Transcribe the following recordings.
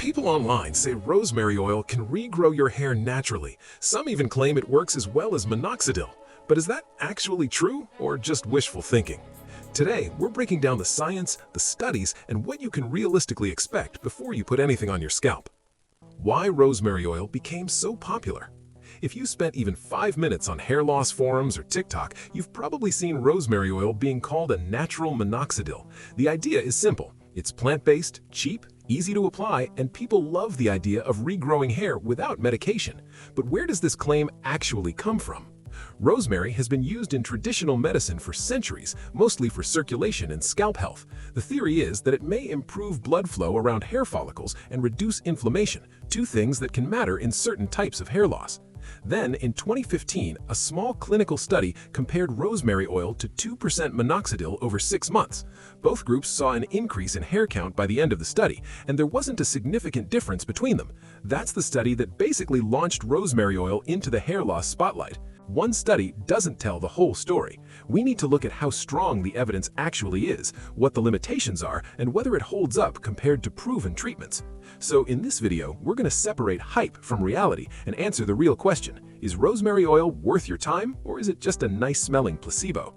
People online say rosemary oil can regrow your hair naturally. Some even claim it works as well as minoxidil. But is that actually true or just wishful thinking? Today, we're breaking down the science, the studies, and what you can realistically expect before you put anything on your scalp. Why rosemary oil became so popular? If you spent even 5 minutes on hair loss forums or TikTok, you've probably seen rosemary oil being called a natural minoxidil. The idea is simple. It's plant-based, cheap, easy to apply, and people love the idea of regrowing hair without medication. But where does this claim actually come from? Rosemary has been used in traditional medicine for centuries, mostly for circulation and scalp health. The theory is that it may improve blood flow around hair follicles and reduce inflammation, two things that can matter in certain types of hair loss. Then, in 2015, a small clinical study compared rosemary oil to 2% minoxidil over 6 months. Both groups saw an increase in hair count by the end of the study, and there wasn't a significant difference between them. That's the study that basically launched rosemary oil into the hair loss spotlight. One study doesn't tell the whole story. We need to look at how strong the evidence actually is, what the limitations are, and whether it holds up compared to proven treatments. So in this video, we're going to separate hype from reality and answer the real question: is rosemary oil worth your time, or is it just a nice-smelling placebo?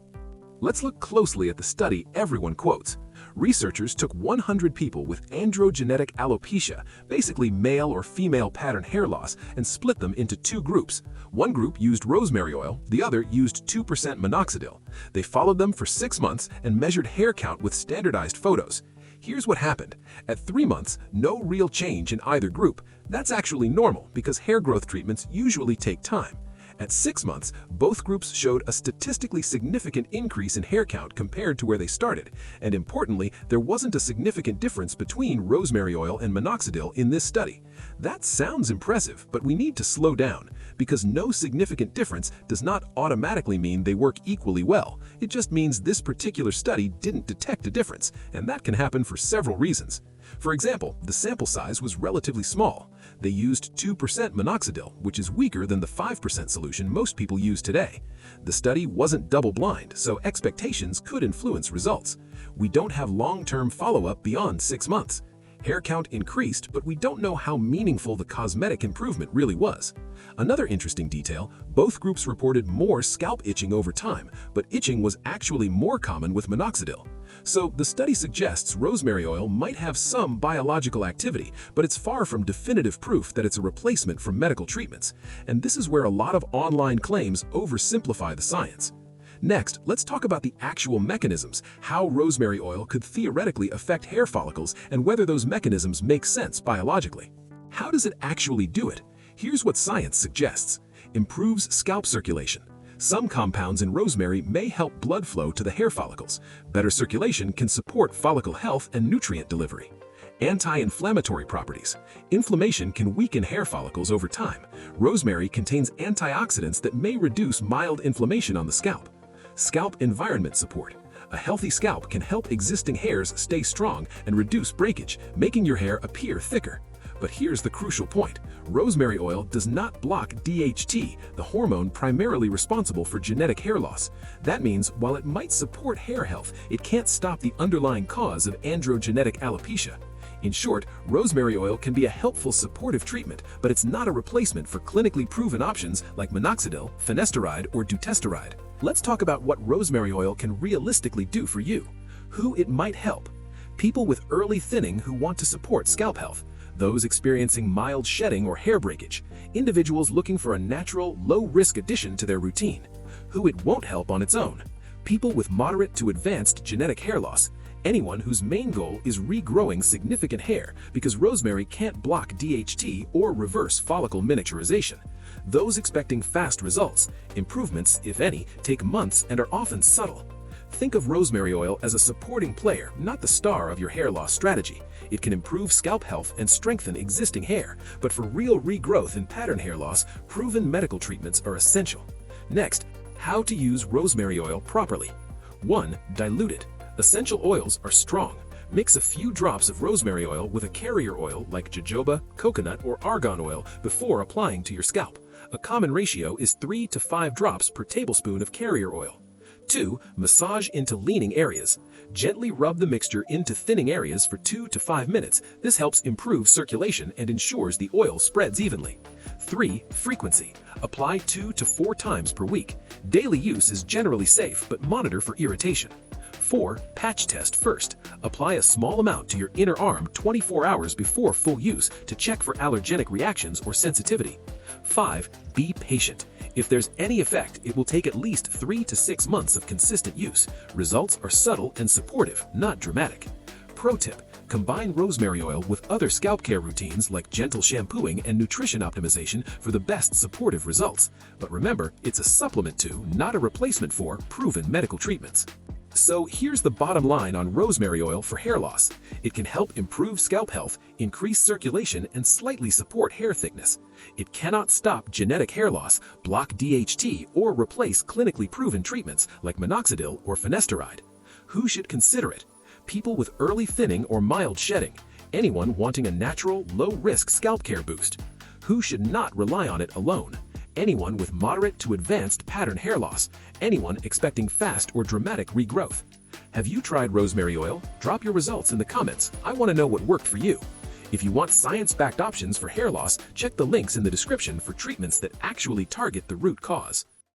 Let's look closely at the study everyone quotes. Researchers took 100 people with androgenetic alopecia, basically male or female pattern hair loss, and split them into two groups. One group used rosemary oil, the other used 2% minoxidil. They followed them for 6 months and measured hair count with standardized photos. Here's what happened. At 3 months, no real change in either group. That's actually normal because hair growth treatments usually take time. At 6 months, both groups showed a statistically significant increase in hair count compared to where they started. And importantly, there wasn't a significant difference between rosemary oil and minoxidil in this study. That sounds impressive, but we need to slow down, because no significant difference does not automatically mean they work equally well. It just means this particular study didn't detect a difference, and that can happen for several reasons. For example, the sample size was relatively small. They used 2% minoxidil, which is weaker than the 5% solution most people use today. The study wasn't double-blind, so expectations could influence results. We don't have long-term follow-up beyond 6 months. Hair count increased, but we don't know how meaningful the cosmetic improvement really was. Another interesting detail, both groups reported more scalp itching over time, but itching was actually more common with minoxidil. So the study suggests rosemary oil might have some biological activity, but it's far from definitive proof that it's a replacement for medical treatments. And this is where a lot of online claims oversimplify the science. Next, let's talk about the actual mechanisms, how rosemary oil could theoretically affect hair follicles and whether those mechanisms make sense biologically. How does it actually do it? Here's what science suggests. Improves scalp circulation. Some compounds in rosemary may help blood flow to the hair follicles. Better circulation can support follicle health and nutrient delivery. Anti-inflammatory properties. Inflammation can weaken hair follicles over time. Rosemary contains antioxidants that may reduce mild inflammation on the scalp. Scalp environment support. A healthy scalp can help existing hairs stay strong and reduce breakage, making your hair appear thicker. But here's the crucial point. Rosemary oil does not block DHT, the hormone primarily responsible for genetic hair loss. That means while it might support hair health, it can't stop the underlying cause of androgenetic alopecia. In short, rosemary oil can be a helpful supportive treatment, but it's not a replacement for clinically proven options like minoxidil, finasteride, or dutasteride. Let's talk about what rosemary oil can realistically do for you. Who it might help. People with early thinning who want to support scalp health. Those experiencing mild shedding or hair breakage. Individuals looking for a natural, low-risk addition to their routine. Who it won't help on its own. People with moderate to advanced genetic hair loss. Anyone whose main goal is regrowing significant hair because rosemary can't block DHT or reverse follicle miniaturization. Those expecting fast results. Improvements, if any, take months and are often subtle. Think of rosemary oil as a supporting player, not the star of your hair loss strategy. It can improve scalp health and strengthen existing hair, but for real regrowth and pattern hair loss, proven medical treatments are essential. Next, how to use rosemary oil properly. 1. Dilute it. Essential oils are strong. Mix a few drops of rosemary oil with a carrier oil like jojoba, coconut, or argan oil before applying to your scalp. A common ratio is 3 to 5 drops per tablespoon of carrier oil. 2. Massage into leaning areas. Gently rub the mixture into thinning areas for 2 to 5 minutes. This helps improve circulation and ensures the oil spreads evenly. 3. Frequency. Apply 2 to 4 times per week. Daily use is generally safe, but monitor for irritation. 4. Patch test first. Apply a small amount to your inner arm 24 hours before full use to check for allergenic reactions or sensitivity. 5. Be patient. If there's any effect, it will take at least 3 to 6 months of consistent use. Results are subtle and supportive, not dramatic. Pro tip: combine rosemary oil with other scalp care routines like gentle shampooing and nutrition optimization for the best supportive results. But remember, it's a supplement to, not a replacement for, proven medical treatments. So here's the bottom line on rosemary oil for hair loss. It can help improve scalp health, increase circulation, and slightly support hair thickness. It cannot stop genetic hair loss, block DHT, or replace clinically proven treatments like minoxidil or finasteride. Who should consider it? People with early thinning or mild shedding. Anyone wanting a natural, low-risk scalp care boost. Who should not rely on it alone? Anyone with moderate to advanced pattern hair loss. Anyone expecting fast or dramatic regrowth. Have you tried rosemary oil? Drop your results in the comments. I want to know what worked for you. If you want science-backed options for hair loss, check the links in the description for treatments that actually target the root cause.